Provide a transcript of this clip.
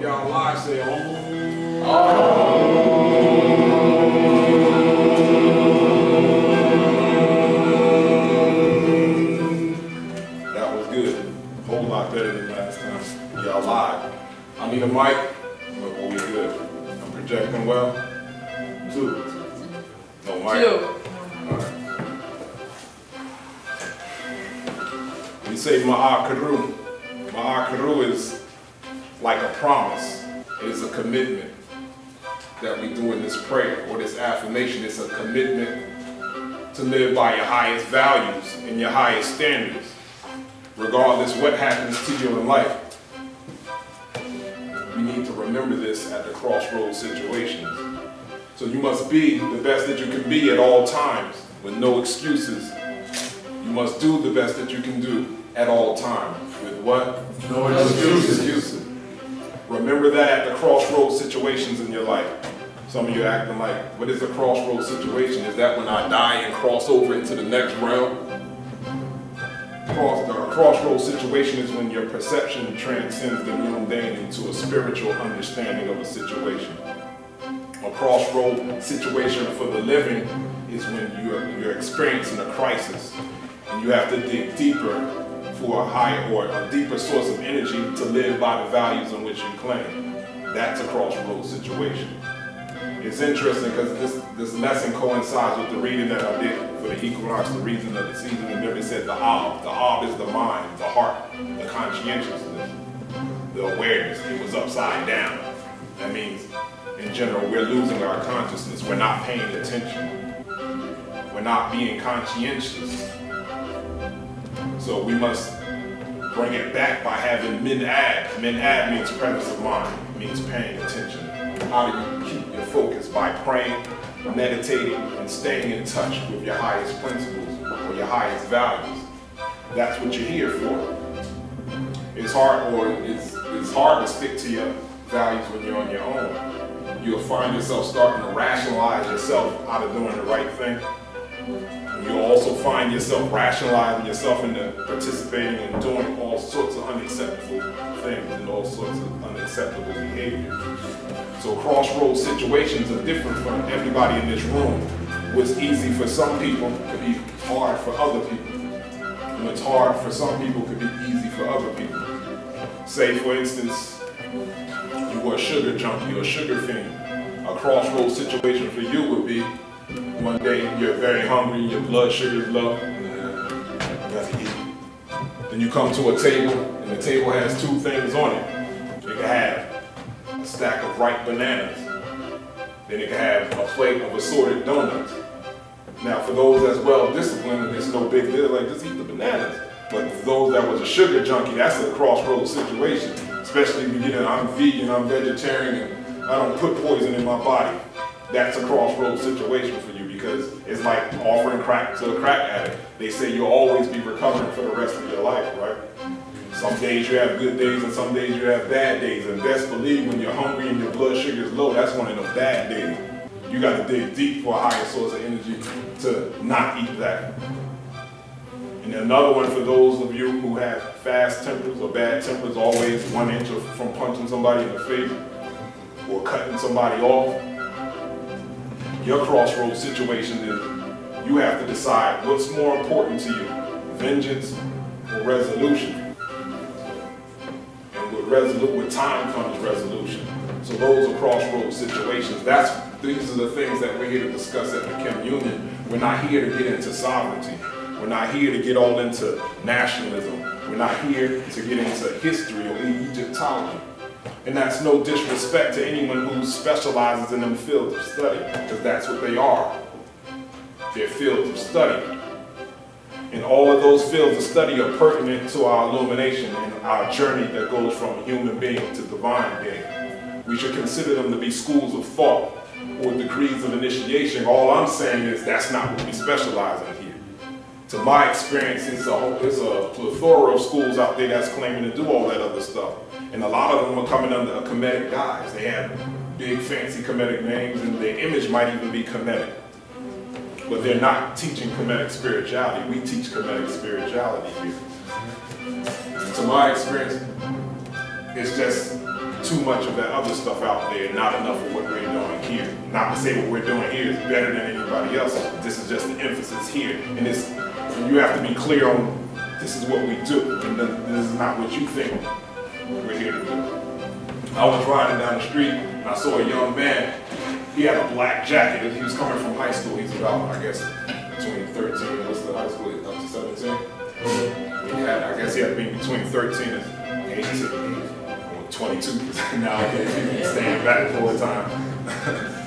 y'all live say, oh. That was good. A whole lot better than last time. Y'all live. I need a mic, but we good. I'm projecting well. 2. No mic. 2. All right. We say ma'akaru. Ma'akaru is like a promise. It is a commitment that we do in this prayer or this affirmation. It's a commitment to live by your highest values and your highest standards, regardless what happens to you in life. We need to remember this at the crossroads situations. So you must be the best that you can be at all times with no excuses. You must do the best that you can do at all times with what? No excuses. Remember that at the crossroads situations in your life. Some of you acting like, what is a crossroads situation? Is that when I die and cross over into the next realm? A crossroads situation is when your perception transcends the mundane into a spiritual understanding of a situation. A crossroad situation for the living is when you're experiencing a crisis and you have to dig deeper for a higher or a deeper source of energy to live by the values in which you claim. That's a crossroads situation. It's interesting because this lesson coincides with the reading that I did for the equinox, the reason of the season, and there it said the Ab. The Ab is the mind, the heart, the conscientiousness, the awareness. It was upside down. That means, in general, we're losing our consciousness. We're not paying attention. We're not being conscientious. So we must bring it back by having min-ad. Min-ad means presence of mind. It means paying attention. How do you keep your focus? By praying, meditating, and staying in touch with your highest principles or your highest values. That's what you're here for. It's hard to stick to your values when you're on your own. You'll find yourself starting to rationalize yourself out of doing the right thing. You'll also find yourself rationalizing yourself into participating and doing all sorts of unacceptable things and all sorts of unacceptable behavior. So crossroads situations are different from everybody in this room. What's easy for some people could be hard for other people. And what's hard for some people could be easy for other people. Say, for instance, you were a sugar junkie or a sugar fiend. A crossroads situation for you would be one day you're very hungry, your blood sugar is low, you got to eat. Then you come to a table, and the table has 2 things on it. It can have a stack of ripe bananas. Then it can have a plate of assorted donuts. Now for those that's well disciplined, it's no big deal, like just eat the bananas. But for those that was a sugar junkie, that's a crossroads situation. Especially if you get I'm vegan, I'm vegetarian, and I don't put poison in my body. That's a crossroads situation for you because it's like offering crack to a crack addict. They say you'll always be recovering for the rest of your life, right? Some days you have good days and some days you have bad days. And best believe when you're hungry and your blood sugar is low, that's one of those bad days. You got to dig deep for a higher source of energy to not eat that. And then another one for those of you who have fast tempers or bad tempers, always 1 inch from punching somebody in the face or cutting somebody off. Your crossroads situation is you have to decide what's more important to you, vengeance or resolution. And with time comes resolution. So those are crossroads situations. These are the things that we're here to discuss at the Chem Union. We're not here to get into sovereignty. We're not here to get all into nationalism. We're not here to get into history or Egyptology. And that's no disrespect to anyone who specializes in them fields of study, because that's what they are. They're fields of study. And all of those fields of study are pertinent to our illumination and our journey that goes from human being to divine being. We should consider them to be schools of thought or degrees of initiation. All I'm saying is that's not what we specialize in here. To my experience, there's a plethora of schools out there that's claiming to do all that other stuff. And a lot of them are coming under a Kemetic guise. They have big fancy Kemetic names and their image might even be Kemetic. But they're not teaching Kemetic spirituality. We teach Kemetic spirituality here. To my experience, it's just too much of that other stuff out there, not enough of what we're doing here. Not to say what we're doing here is better than anybody else. This is just the emphasis here. And it's, you have to be clear on this is what we do, and this is not what you think we're here to do. I was riding down the street, and I saw a young man. He had a black jacket. He was coming from high school. He's about, I guess, between 13, what's the high school, up to 17? I guess he had to be between 13 and 18, or 22, nowadays, people staying back all the time.